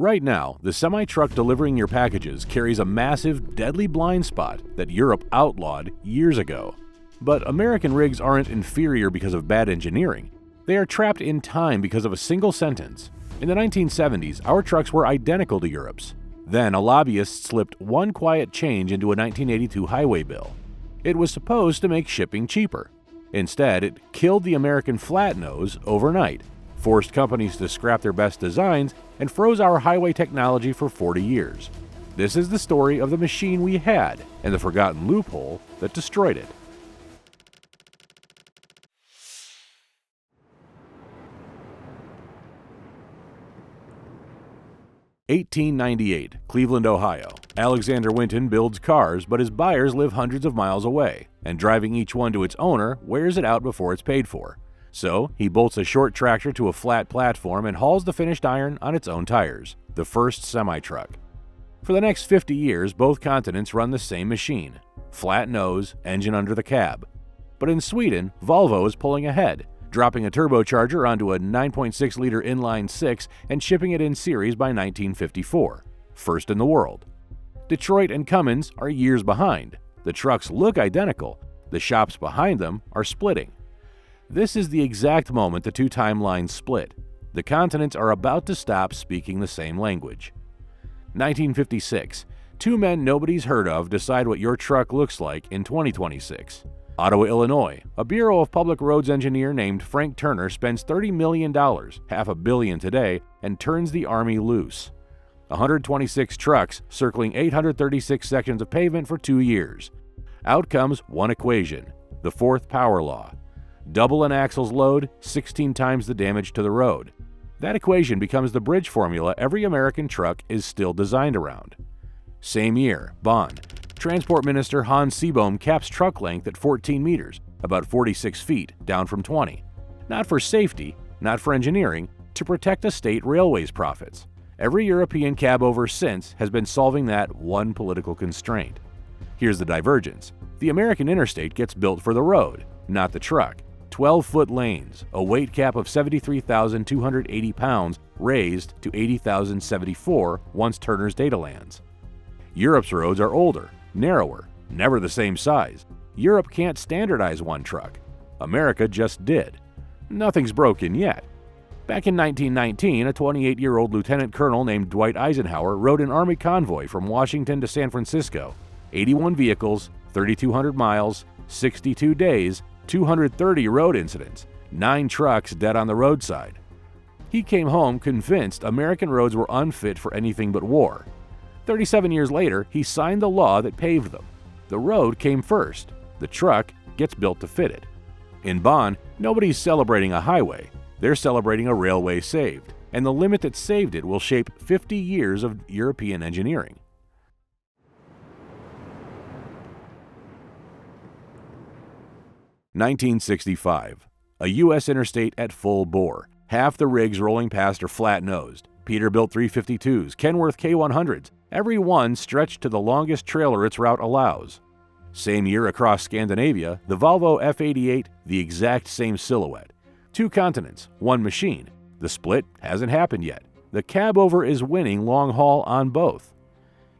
Right now, the semi-truck delivering your packages carries a massive, deadly blind spot that Europe outlawed years ago. But American rigs aren't inferior because of bad engineering. They are trapped in time because of a single sentence. In the 1970s, our trucks were identical to Europe's. Then a lobbyist slipped one quiet change into a 1982 highway bill. It was supposed to make shipping cheaper. Instead, it killed the American flat nose overnight, forced companies to scrap their best designs, and froze our highway technology for 40 years. This is the story of the machine we had and the forgotten loophole that destroyed it. (1898), Cleveland, Ohio. Alexander Winton builds cars, but his buyers live hundreds of miles away, and driving each one to its owner wears it out before it's paid for. So, he bolts a short tractor to a flat platform and hauls the finished iron on its own tires, the first semi-truck. For the next 50 years, both continents run the same machine. Flat nose, engine under the cab. But in Sweden, Volvo is pulling ahead, dropping a turbocharger onto a 9.6-liter inline-six and shipping it in series by 1954, first in the world. Detroit and Cummins are years behind. The trucks look identical. The shops behind them are splitting. This is the exact moment the two timelines split. The continents are about to stop speaking the same language. 1956. Two men nobody's heard of decide what your truck looks like in 2026. Ottawa, Illinois. A Bureau of Public Roads engineer named Frank Turner spends $30 million, $500 million today, and turns the Army loose. 126 trucks circling 836 sections of pavement for 2 years. Out comes one equation, the fourth power law. Double an axle's load, 16 times the damage to the road. That equation becomes the bridge formula every American truck is still designed around. Same year, Bonn. Transport Minister Hans Seebohm caps truck length at 14 meters, about 46 feet, down from 20. Not for safety, not for engineering, to protect the state railways' profits. Every European cabover since has been solving that one political constraint. Here's the divergence. The American interstate gets built for the road, not the truck. 12-foot lanes, a weight cap of 73,280 pounds raised to 80,074 once Turner's data lands. Europe's roads are older, narrower, never the same size. Europe can't standardize one truck. America just did. Nothing's broken yet. Back in 1919, a 28-year-old lieutenant colonel named Dwight Eisenhower rode an Army convoy from Washington to San Francisco. 81 vehicles, 3,200 miles, 62 days, 230 road incidents, 9 trucks dead on the roadside. He came home convinced American roads were unfit for anything but war. 37 years later, he signed the law that paved them. The road came first. The truck gets built to fit it. In Bonn, nobody's celebrating a highway. They're celebrating a railway saved, and the limit that saved it will shape 50 years of European engineering. (1965). A U.S. interstate at full bore. Half the rigs rolling past are flat-nosed. Peterbilt 352s, Kenworth K100s, every one stretched to the longest trailer its route allows. Same year across Scandinavia, the Volvo F88, the exact same silhouette. 2 continents, 1 machine. The split hasn't happened yet. The cabover is winning long haul on both.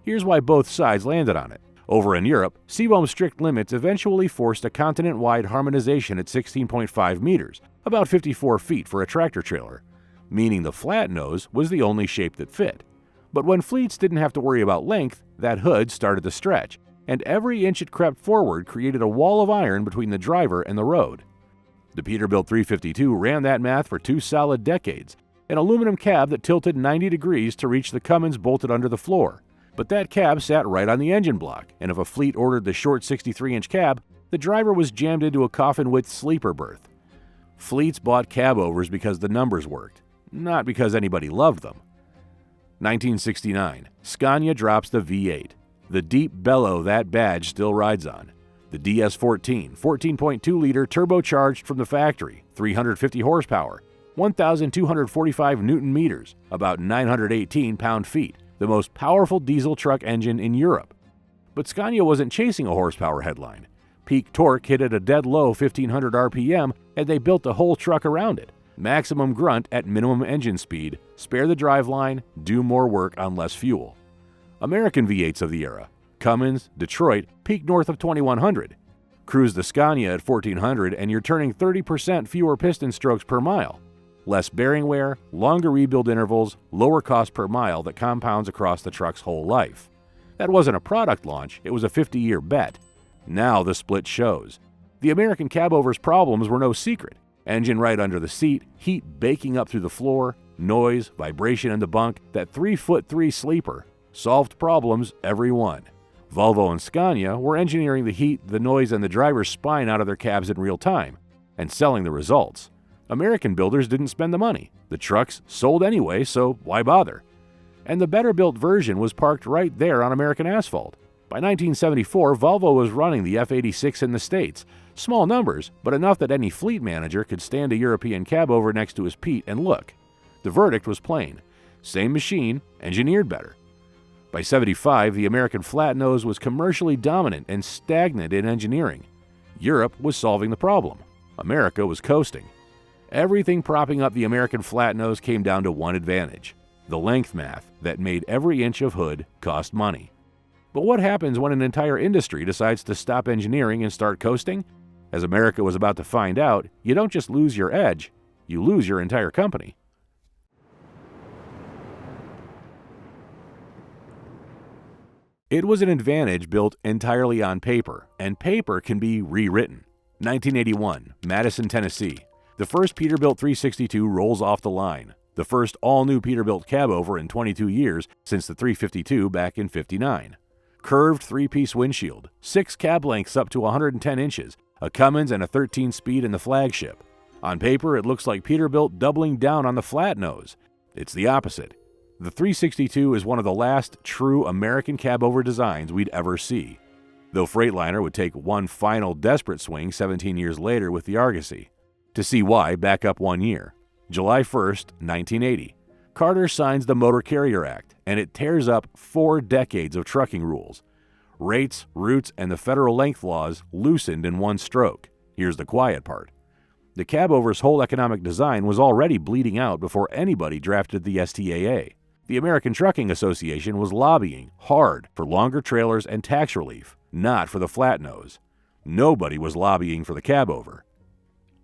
Here's why both sides landed on it. Over in Europe, Seebohm's strict limits eventually forced a continent-wide harmonization at 16.5 meters, about 54 feet for a tractor trailer, meaning the flat nose was the only shape that fit. But when fleets didn't have to worry about length, that hood started to stretch, and every inch it crept forward created a wall of iron between the driver and the road. The Peterbilt 352 ran that math for 2 solid decades, an aluminum cab that tilted 90 degrees to reach the Cummins bolted under the floor. But that cab sat right on the engine block, and if a fleet ordered the short 63-inch cab, the driver was jammed into a coffin-width sleeper berth. Fleets bought cabovers because the numbers worked, not because anybody loved them. 1969. Scania drops the V8, the deep bellow that badge still rides on. The DS14, 14.2-liter turbocharged from the factory, 350 horsepower, 1,245 newton-meters, about 918 pound-feet. The most powerful diesel truck engine in Europe. But Scania wasn't chasing a horsepower headline. Peak torque hit at a dead low 1,500 RPM, and they built the whole truck around it. Maximum grunt at minimum engine speed, spare the driveline, do more work on less fuel. American V8s of the era. Cummins, Detroit, peak north of 2100. Cruise the Scania at 1400 and you're turning 30% fewer piston strokes per mile. Less bearing wear, longer rebuild intervals, lower cost per mile that compounds across the truck's whole life. That wasn't a product launch, it was a 50-year bet. Now the split shows. The American Cabovers' problems were no secret. Engine right under the seat, heat baking up through the floor, noise, vibration in the bunk, that 3'3" sleeper. Solved problems, every one. Volvo and Scania were engineering the heat, the noise, and the driver's spine out of their cabs in real time, and selling the results. American builders didn't spend the money. The trucks sold anyway, so why bother? And the better-built version was parked right there on American asphalt. By 1974, Volvo was running the F-86 in the States. Small numbers, but enough that any fleet manager could stand a European cabover next to his Pete and look. The verdict was plain. Same machine, engineered better. By 75, the American flat-nose was commercially dominant and stagnant in engineering. Europe was solving the problem. America was coasting. Everything propping up the American flat-nose came down to one advantage: the length math that made every inch of hood cost money. But what happens when an entire industry decides to stop engineering and start coasting? As America was about to find out, you don't just lose your edge, you lose your entire company. It was an advantage built entirely on paper, and paper can be rewritten. 1981, Madison, Tennessee. The first Peterbilt 362 rolls off the line. The first all-new Peterbilt cabover in 22 years since the 352 back in '59. Curved three-piece windshield, 6 cab lengths up to 110 inches, a Cummins and a 13-speed in the flagship. On paper, it looks like Peterbilt doubling down on the flat nose. It's the opposite. The 362 is one of the last true American cabover designs we'd ever see, though Freightliner would take one final desperate swing 17 years later with the Argosy. To see why, back up 1 year. July 1st, 1980. Carter signs the Motor Carrier Act, and it tears up 4 decades of trucking rules. Rates, routes, and the federal length laws loosened in one stroke. Here's the quiet part. The cabover's whole economic design was already bleeding out before anybody drafted the STAA. The American Trucking Association was lobbying hard for longer trailers and tax relief, not for the flat nose. Nobody was lobbying for the cabover.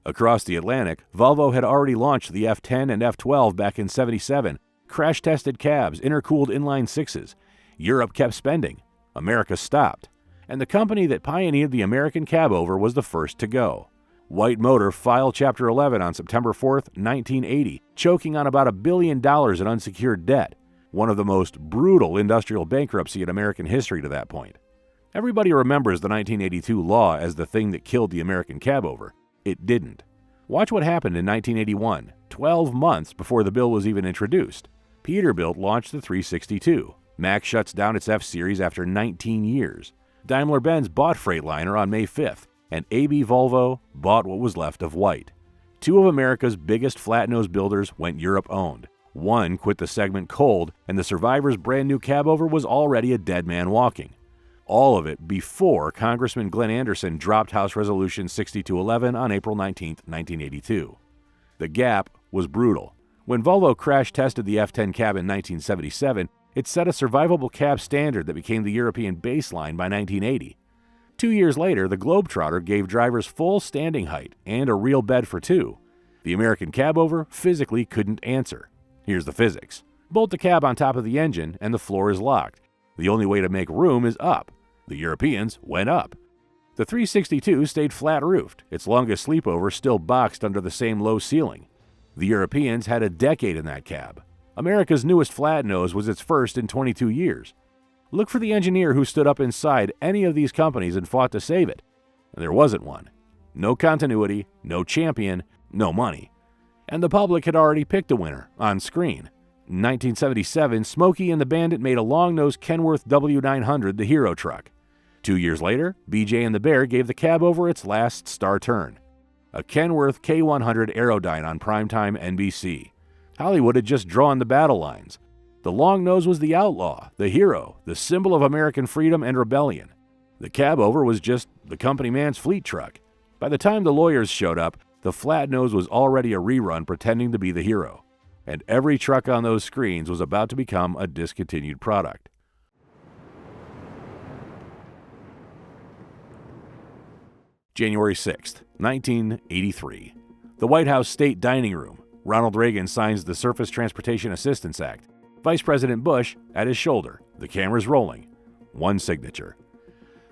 Across the Atlantic, Volvo had already launched the F10 and F12 back in '77, crash-tested cabs, intercooled inline sixes. Europe kept spending. America stopped. And the company that pioneered the American cabover was the first to go. White Motor filed Chapter 11 on September 4, 1980, choking on about $1 billion in unsecured debt, one of the most brutal industrial bankruptcy in American history to that point. Everybody remembers the 1982 law as the thing that killed the American cabover. It didn't. Watch what happened in 1981, 12 months before the bill was even introduced. Peterbilt launched the 362. Mack shuts down its F-Series after 19 years. Daimler-Benz bought Freightliner on May 5th, and AB Volvo bought what was left of White. 2 of America's biggest flat-nose builders went Europe-owned. One quit the segment cold, and the survivor's brand-new cabover was already a dead man walking. All of it before Congressman Glenn Anderson dropped House Resolution 6211 on April 19, 1982. The gap was brutal. When Volvo crash-tested the F10 cab in 1977, it set a survivable cab standard that became the European baseline by 1980. 2 years later, the Globetrotter gave drivers full standing height and a real bed for 2. The American cabover physically couldn't answer. Here's the physics. Bolt the cab on top of the engine and the floor is locked. The only way to make room is up. The Europeans went up. The 362 stayed flat-roofed, its longest sleepover still boxed under the same low ceiling. The Europeans had a decade in that cab. America's newest flat nose was its first in 22 years. Look for the engineer who stood up inside any of these companies and fought to save it. And there wasn't one. No continuity, no champion, no money. And the public had already picked a winner on screen. In 1977, Smokey and the Bandit made a long-nosed Kenworth W900 the hero truck. 2 years later, BJ and the Bear gave the cabover its last star turn. A Kenworth K100 Aerodyne on primetime NBC. Hollywood had just drawn the battle lines. The long nose was the outlaw, the hero, the symbol of American freedom and rebellion. The cabover was just the company man's fleet truck. By the time the lawyers showed up, The Flatnose was already a rerun pretending to be the hero, and every truck on those screens was about to become a discontinued product. January 6, 1983. The White House State Dining Room. Ronald Reagan signs the Surface Transportation Assistance Act. Vice President Bush at his shoulder. The camera's rolling. One signature.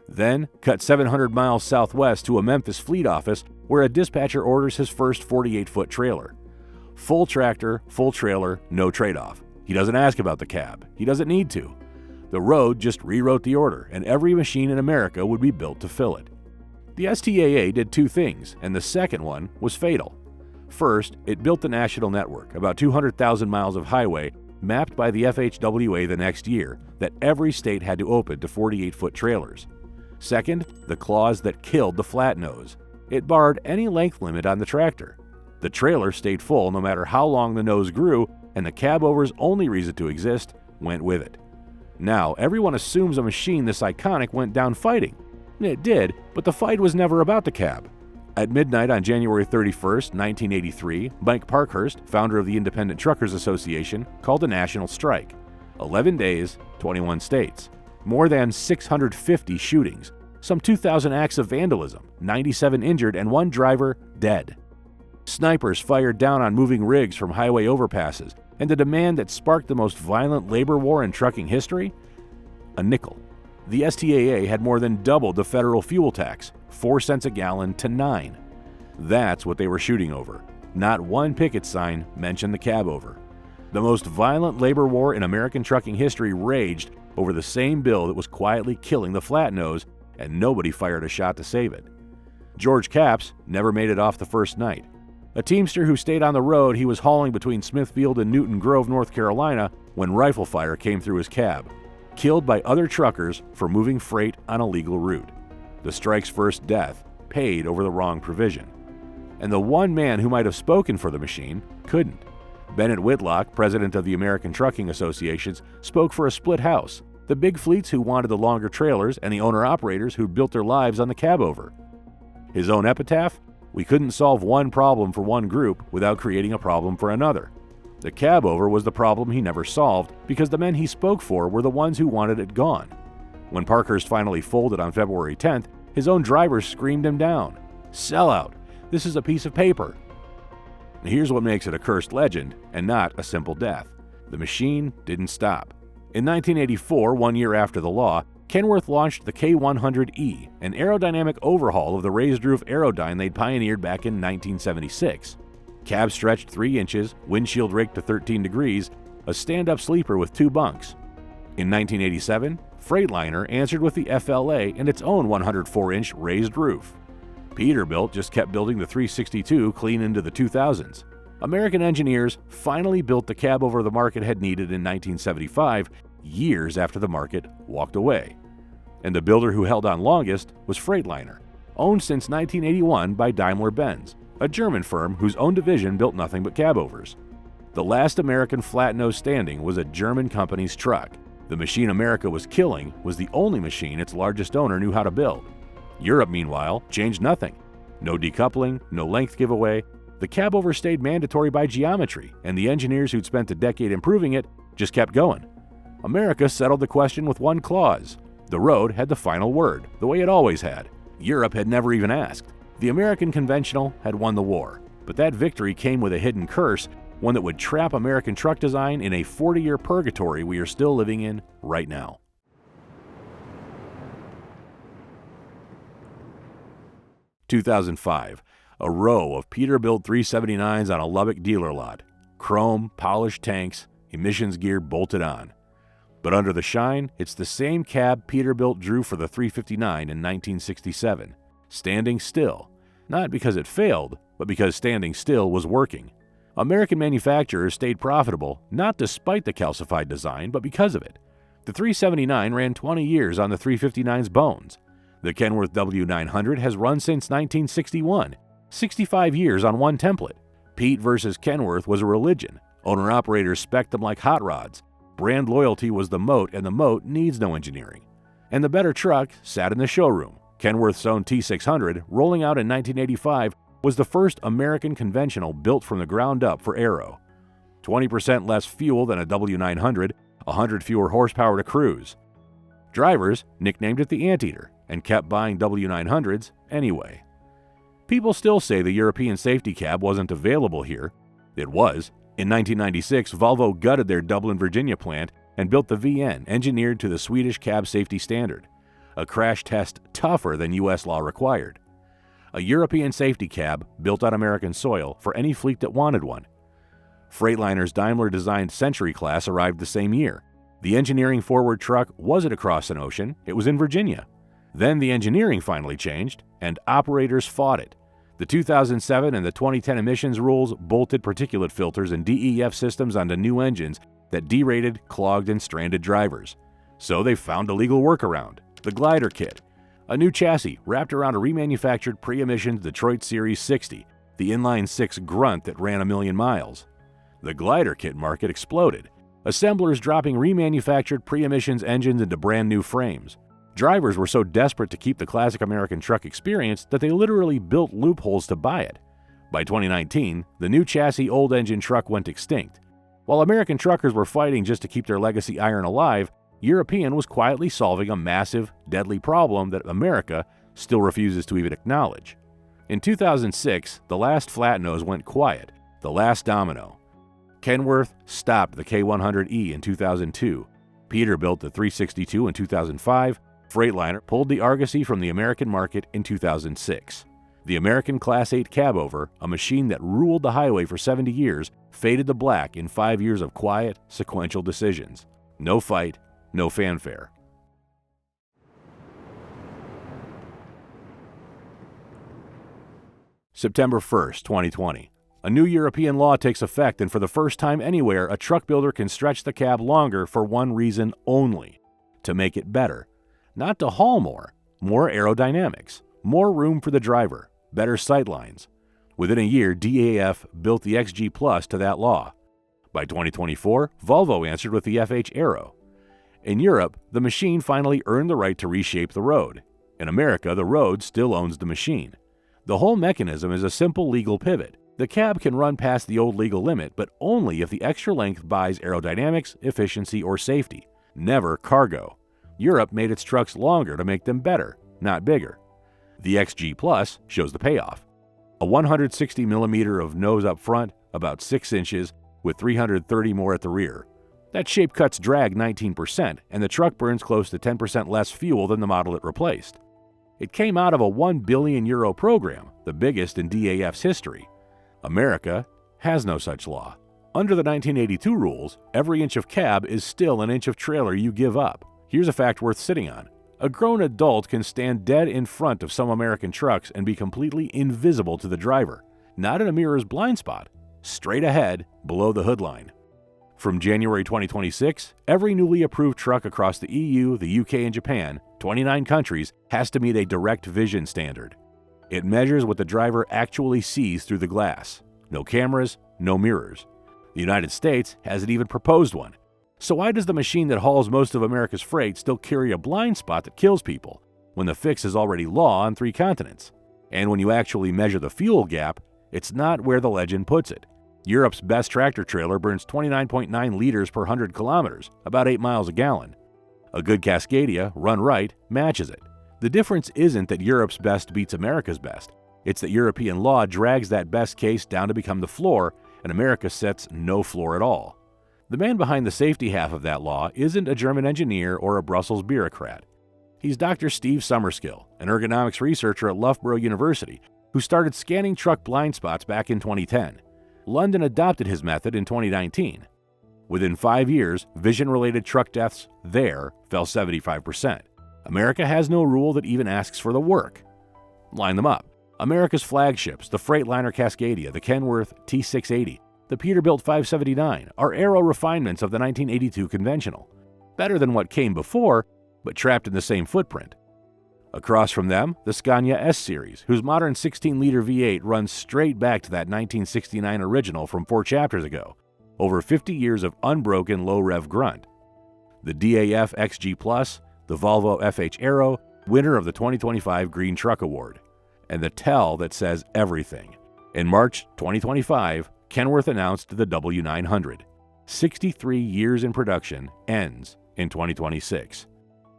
Then, cut 700 miles southwest to a Memphis fleet office where a dispatcher orders his first 48-foot trailer. Full tractor, full trailer, no trade-off. He doesn't ask about the cab. He doesn't need to. The road just rewrote the order, and every machine in America would be built to fill it. The STAA did two things, and the second one was fatal. First, it built the national network, about 200,000 miles of highway, mapped by the FHWA the next year, that every state had to open to 48-foot trailers. Second, the clause that killed the Flatnose. It barred any length limit on the tractor. The trailer stayed full no matter how long the nose grew, and the cabover's only reason to exist went with it. Now, everyone assumes a machine this iconic went down fighting. It did, but the fight was never about the cab. At midnight on January 31st, 1983, Mike Parkhurst, founder of the Independent Truckers Association, called a national strike. 11 days, 21 states. More than 650 shootings, some 2,000 acts of vandalism, 97 injured, and one driver dead. Snipers fired down on moving rigs from highway overpasses, and the demand that sparked the most violent labor war in trucking history? A nickel. The STAA had more than doubled the federal fuel tax, 4 cents a gallon to 9. That's what they were shooting over. Not one picket sign mentioned the cabover. The most violent labor war in American trucking history raged over the same bill that was quietly killing the Flatnose, and nobody fired a shot to save it. George Capps never made it off the first night. A teamster who stayed on the road he was hauling between Smithfield and Newton Grove, North Carolina, when rifle fire came through his cab. Killed by other truckers for moving freight on a legal route. The strike's first death, paid over the wrong provision. And the one man who might have spoken for the machine couldn't. Bennett Whitlock, president of the American Trucking Associations, spoke for a split house, the big fleets who wanted the longer trailers and the owner-operators who built their lives on the cabover. His own epitaph? We couldn't solve one problem for one group without creating a problem for another. The cabover was the problem he never solved because the men he spoke for were the ones who wanted it gone. When Parkhurst finally folded on February 10th, his own drivers screamed him down. Sellout! This is a piece of paper. Here's what makes it a cursed legend and not a simple death. The machine didn't stop. In 1984, 1 year after the law, Kenworth launched the K100E, an aerodynamic overhaul of the raised roof Aerodyne they'd pioneered back in 1976. Cab stretched 3 inches, windshield raked to 13 degrees, a stand-up sleeper with 2 bunks. In 1987, Freightliner answered with the FLA and its own 104-inch raised roof. Peterbilt just kept building the 362 clean into the 2000s. American engineers finally built the cabover the market had needed in 1975, years after the market walked away. And the builder who held on longest was Freightliner, owned since 1981 by Daimler-Benz, a German firm whose own division built nothing but cabovers. The last American Flatnose standing was a German company's truck. The machine America was killing was the only machine its largest owner knew how to build. Europe, meanwhile, changed nothing. No decoupling, no length giveaway. The cabover stayed mandatory by geometry, and the engineers who'd spent a decade improving it just kept going. America settled the question with one clause. The road had the final word, the way it always had. Europe had never even asked. The American conventional had won the war, but that victory came with a hidden curse, one that would trap American truck design in a 40-year purgatory we are still living in right now. (2005) A row of Peterbilt 379s on a Lubbock dealer lot. Chrome, polished tanks, emissions gear bolted on. But under the shine, it's the same cab Peterbilt drew for the 359 in 1967. Standing still. Not because it failed, but because standing still was working. American manufacturers stayed profitable, not despite the calcified design, but because of it. The 379 ran 20 years on the 359's bones. The Kenworth W900 has run since 1961, 65 years on one template. Pete versus Kenworth was a religion. Owner-operators spec'd them like hot rods. Brand loyalty was the moat, and the moat needs no engineering. And the better truck sat in the showroom. Kenworth's own T600, rolling out in 1985, was the first American conventional built from the ground up for Aero. 20% less fuel than a W900, 100 fewer horsepower to cruise. Drivers nicknamed it the Anteater and kept buying W900s anyway. People still say the European safety cab wasn't available here. It was. In 1996, Volvo gutted their Dublin, Virginia plant and built the VN, engineered to the Swedish cab safety standard, a crash test tougher than U.S. law required. A European safety cab built on American soil for any fleet that wanted one. Freightliner's Daimler-designed Century class arrived the same year. The engineering-forward truck wasn't across an ocean, it was in Virginia. Then the engineering finally changed, and operators fought it. The 2007 and the 2010 emissions rules bolted particulate filters and DEF systems onto new engines that derated, clogged, and stranded drivers. So they found a legal workaround, the glider kit, a new chassis wrapped around a remanufactured pre-emissions Detroit Series 60, the inline-six grunt that ran 1 million miles. The glider kit market exploded, assemblers dropping remanufactured pre-emissions engines into brand new frames. Drivers were so desperate to keep the classic American truck experience that they literally built loopholes to buy it. By 2019, the new chassis old engine truck went extinct. While American truckers were fighting just to keep their legacy iron alive, European was quietly solving a massive, deadly problem that America still refuses to even acknowledge. In 2006, the last flat nose went quiet, the last domino. Kenworth stopped the K100E in 2002. Peterbilt the 362 in 2005. Freightliner pulled the Argosy from the American market in 2006. The American Class 8 cabover, a machine that ruled the highway for 70 years, faded to black in 5 years of quiet, sequential decisions. No fight, no fanfare. September 1st, 2020. A new European law takes effect, and for the first time anywhere, a truck builder can stretch the cab longer for one reason only: to make it better. Not to haul more aerodynamics, more room for the driver, better sight lines. Within a year, DAF built the XG Plus to that law. By 2024, Volvo answered with the FH Aero. In Europe, the machine finally earned the right to reshape the road. In America, the road still owns the machine. The whole mechanism is a simple legal pivot. The cab can run past the old legal limit, but only if the extra length buys aerodynamics, efficiency, or safety, never cargo. Europe made its trucks longer to make them better, not bigger. The XG Plus shows the payoff. A 160mm of nose up front, about 6 inches, with 330 more at the rear. That shape cuts drag 19%, and the truck burns close to 10% less fuel than the model it replaced. It came out of a €1 billion program, the biggest in DAF's history. America has no such law. Under the 1982 rules, every inch of cab is still an inch of trailer you give up. Here's a fact worth sitting on. A grown adult can stand dead in front of some American trucks and be completely invisible to the driver, not in a mirror's blind spot, straight ahead, below the hood line. From January 2026, every newly approved truck across the EU, the UK, and Japan, 29 countries, has to meet a direct vision standard. It measures what the driver actually sees through the glass. No cameras, no mirrors. The United States hasn't even proposed one. So why does the machine that hauls most of America's freight still carry a blind spot that kills people, when the fix is already law on 3 continents? And when you actually measure the fuel gap, it's not where the legend puts it. Europe's best tractor trailer burns 29.9 liters per 100 kilometers, about 8 miles a gallon. A good Cascadia, run right, matches it. The difference isn't that Europe's best beats America's best. It's that European law drags that best case down to become the floor, and America sets no floor at all. The man behind the safety half of that law isn't a German engineer or a Brussels bureaucrat. He's Dr. Steve Summerskill, an ergonomics researcher at Loughborough University, who started scanning truck blind spots back in 2010. London adopted his method in 2019. Within 5 years, vision-related truck deaths there fell 75%. America has no rule that even asks for the work. Line them up. America's flagships, the Freightliner Cascadia, the Kenworth T680, the Peterbilt 579, are Aero refinements of the 1982 conventional. Better than what came before, but trapped in the same footprint. Across from them, the Scania S-Series, whose modern 16-liter V8 runs straight back to that 1969 original from 4 chapters ago. Over 50 years of unbroken low-rev grunt. The DAF XG Plus, the Volvo FH Aero, winner of the 2025 Green Truck Award. and the tell that says everything. In March 2025, Kenworth announced the W900. 63 years in production, ends in 2026.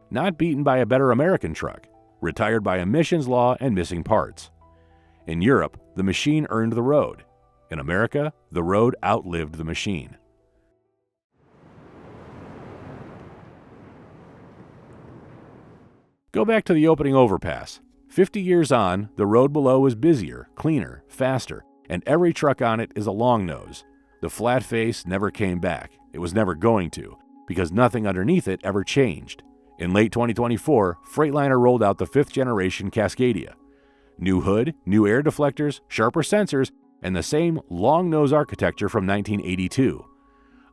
Not beaten by a better American truck, retired by emissions law and missing parts. In Europe, the machine earned the road. In America, the road outlived the machine. Go back to the opening overpass. 50 years on, the road below is busier, cleaner, faster, and every truck on it is a long nose. The flat face never came back. It was never going to, because nothing underneath it ever changed. In late 2024, Freightliner rolled out the 5th generation Cascadia. New hood, new air deflectors, sharper sensors, and the same long nose architecture from 1982.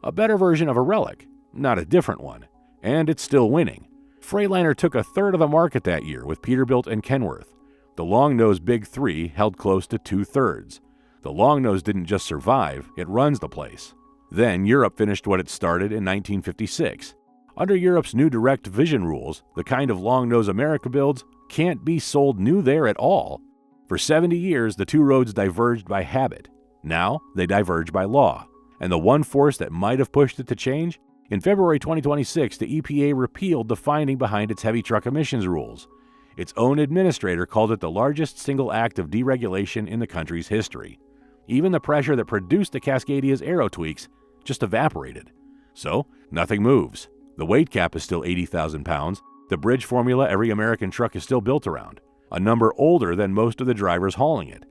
A better version of a relic, not a different one, and it's still winning. Freightliner took a third of the market that year with Peterbilt and Kenworth. The long nose Big Three held close to 2/3. The long nose didn't just survive, it runs the place. Then Europe finished what it started in 1956. Under Europe's new direct vision rules, the kind of long nose America builds can't be sold new there at all. For 70 years, the two roads diverged by habit. Now, they diverge by law. And the one force that might have pushed it to change? In February 2026, the EPA repealed the finding behind its heavy truck emissions rules. Its own administrator called it the largest single act of deregulation in the country's history. Even the pressure that produced the Cascadia's Aero tweaks just evaporated. So, nothing moves. The weight cap is still 80,000 pounds. The bridge formula every American truck is still built around, a number older than most of the drivers hauling it.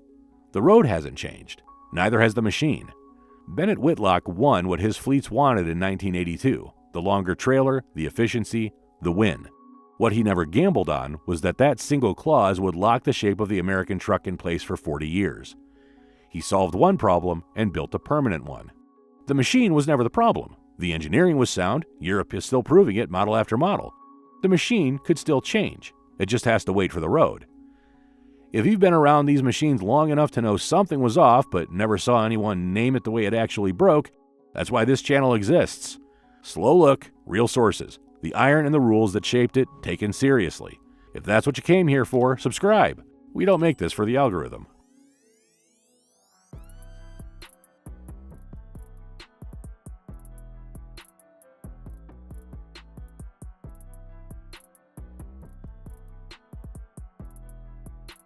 The road hasn't changed. Neither has the machine. Bennett Whitlock won what his fleets wanted in 1982, the longer trailer, the efficiency, the win. What he never gambled on was that single clause would lock the shape of the American truck in place for 40 years. He solved one problem and built a permanent one. The machine was never the problem. The engineering was sound. Europe is still proving it model after model. The machine could still change. It just has to wait for the road. If you've been around these machines long enough to know something was off but never saw anyone name it the way it actually broke, that's why this channel exists. Slow look, real sources. The iron and the rules that shaped it taken seriously. If that's what you came here for, subscribe. We don't make this for the algorithm.